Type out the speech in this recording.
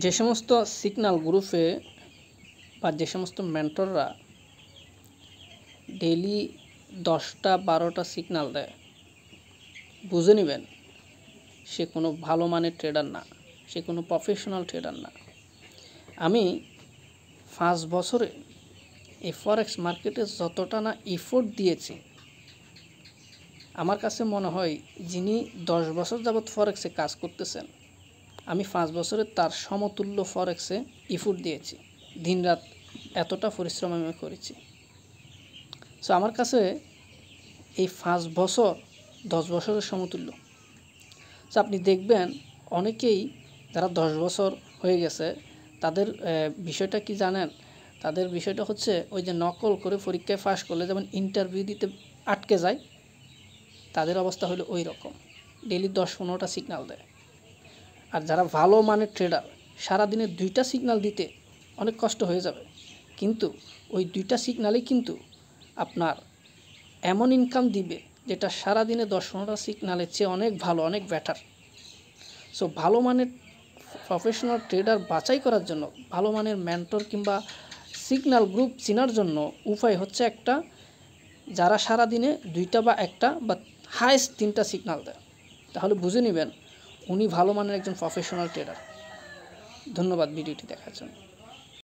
যে সমস্ত সিগন্যাল গ্রুপে বা যে সমস্ত মেন্টররা ডেইলি 10টা 12টা সিগন্যাল দেয়, বুঝে নেবেন সে কোনো ভালো মানের ট্রেডার না, সে কোনো প্রফেশনাল ট্রেডার না। আমি 5 বছরে এই ফরেক্স মার্কেটে যতটা না এফোর্ট দিয়েছি, আমার কাছে মনে হয় যিনি 10 বছর যাবৎ ফরেক্সে কাজ করতেছেন, আমি 5 বছরে তার সমতুল্য ফরেক্সে এফোর্ট দিয়েছি। দিনরাত এতটা পরিশ্রম আমি করেছি। সো আমার কাছে এই 5 বছর 10 বছরের সমতুল্য। সো আপনি দেখবেন অনেকেই যারা 10 বছর হয়ে গেছে তাদের বিষয়টা কি জানেন? তাদের বিষয়টা হচ্ছে ওই যে নকল করে পরীক্ষায় পাস করলে যেমন ইন্টারভিউ দিতে আটকে যায়, তাদের অবস্থা হলো ওই রকম। ডেইলি 10-15টা সিগন্যাল দেয়। আর যারা ভালো মানের ট্রেডার, সারাদিনে 2টা সিগন্যাল দিতে অনেক কষ্ট হয়ে যাবে, কিন্তু ওই 2টা সিগন্যালই কিন্তু আপনার এমন ইনকাম দিবে যেটা সারাদিনে 10-15টা সিগন্যালের চেয়ে অনেক ভালো, অনেক বেটার। সো ভালো মানের প্রফেশনাল ট্রেডার বাছাই করার জন্য, ভালো মানের মেন্টর কিংবা সিগন্যাল গ্রুপ চেনার জন্য উপায় হচ্ছে একটা, যারা সারাদিনে 2টা বা 1টা বা হাইস্ট 3টা সিগন্যাল দেয়, তাহলে বুঝে নেবেন উনি ভালো মানের একজন প্রফেশনাল ট্রেডার। ধন্যবাদ ভিডিওটি দেখার জন্য।